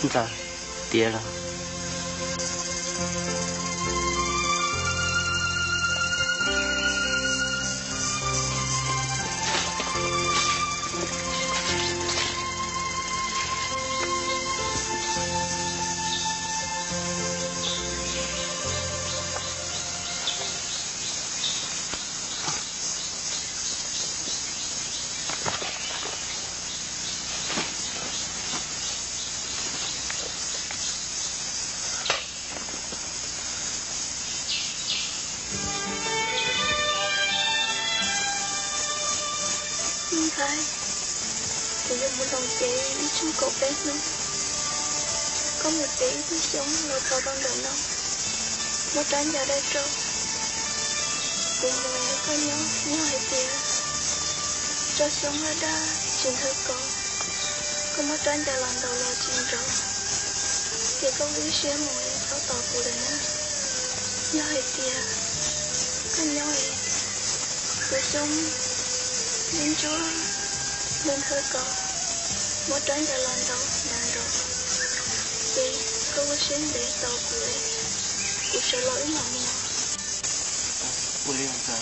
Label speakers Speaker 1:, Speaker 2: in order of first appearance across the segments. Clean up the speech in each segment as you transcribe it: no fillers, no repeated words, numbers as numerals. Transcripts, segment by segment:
Speaker 1: Dạ, tía là.
Speaker 2: Một trán giờ đây trâu cùng mẹ có nhớ hay tiền cho sống ở đó chuyện thơ có một trán giờ lần đầu là chuyện rồi thì có lý xe mùi có tỏ của đời nhớ hay tiền có nhớ hay tôi sống đến chúa nên thơ một trán giờ lần đầu nàng rồi thì có xin để tỏ của đời cô sẽ lỗi mà mua.
Speaker 1: William sir.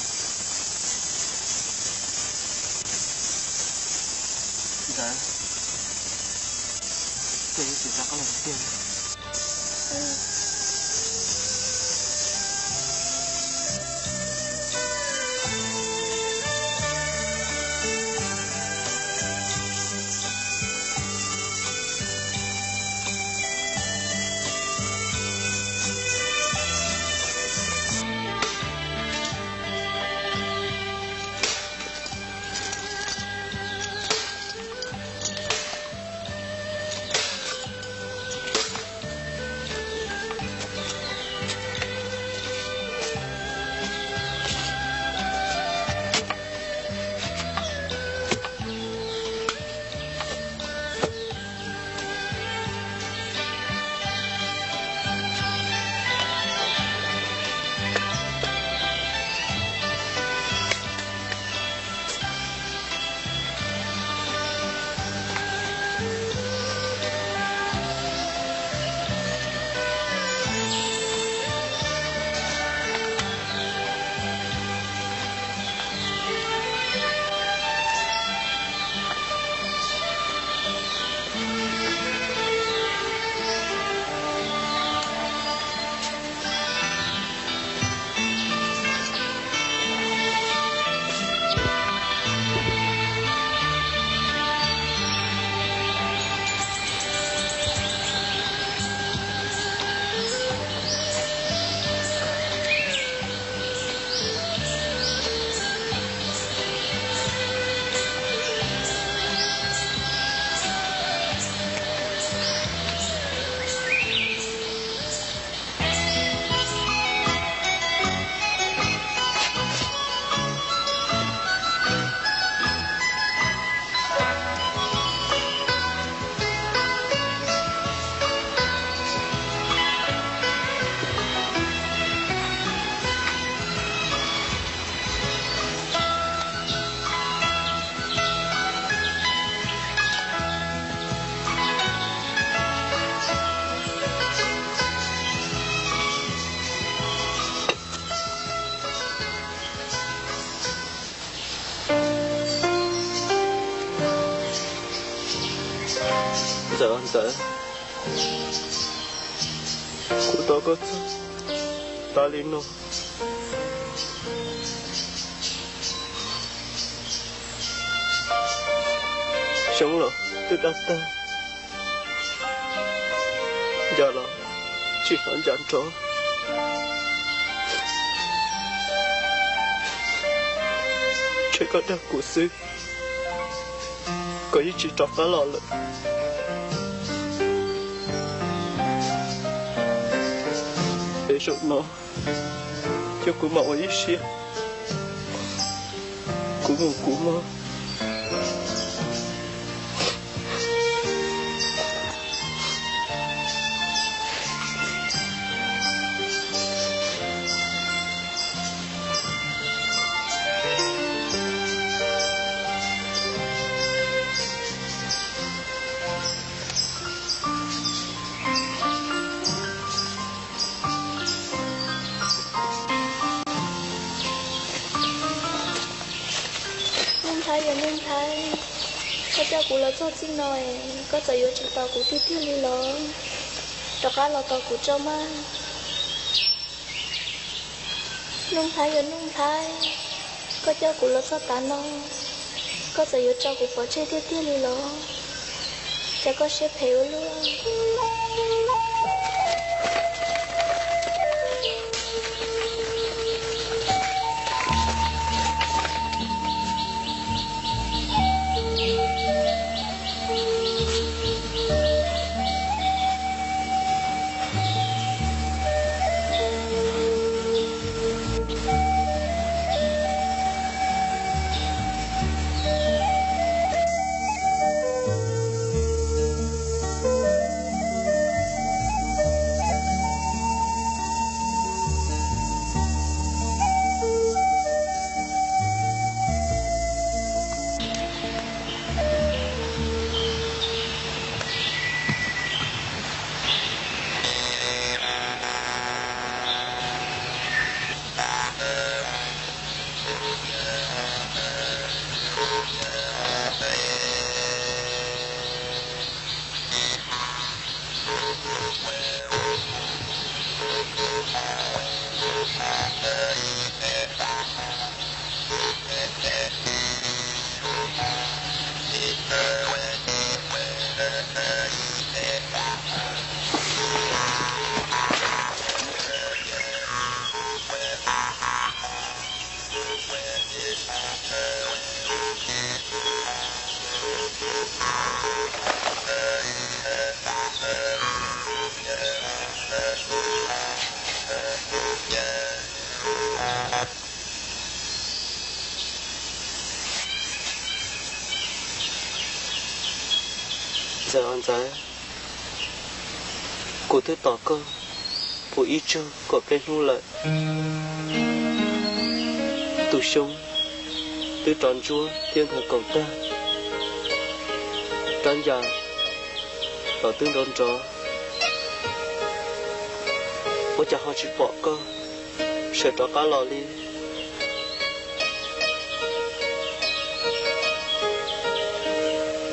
Speaker 1: Dạ. Tôi chỉ ra có lần tiền. Dạ. Cô to có ta lên nó. Sống rồi, tôi đã ta. Giờ là chỉ nói dàn trò. Chỉ có đặc của sư. Có ý chỉ trọc phá lọ lực. Rồi nó cho cô màu ấy xia cô mơ
Speaker 2: có cho cụ là cho xin nói có cho yêu chỉ tao cụ tiếp tiếp đi lo đó cả là tao cụ cho mà nung thái có cho cụ là cho tán nó có cho yêu cho cụ phải chơi tiếp tiếp đi lo chắc có sẽ phèo luôn
Speaker 1: giờ anh thấy cô thấy tỏ cơ phụ ý chưa có cái nu lại tu sống tu tròn chúa thiên thần cầu ta tròn già tỏ tương đón chó bố cha họ chỉ bỏ cơ sợ đó cá lò đi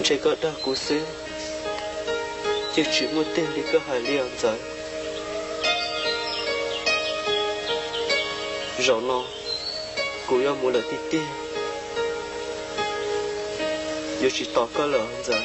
Speaker 1: chỉ có đa cú xứ chỉ chỉ muốn tiền đi cơ hải liền rồi rõ nó cú yêu muốn là tí tí giờ chỉ tỏ cơ lợn rồi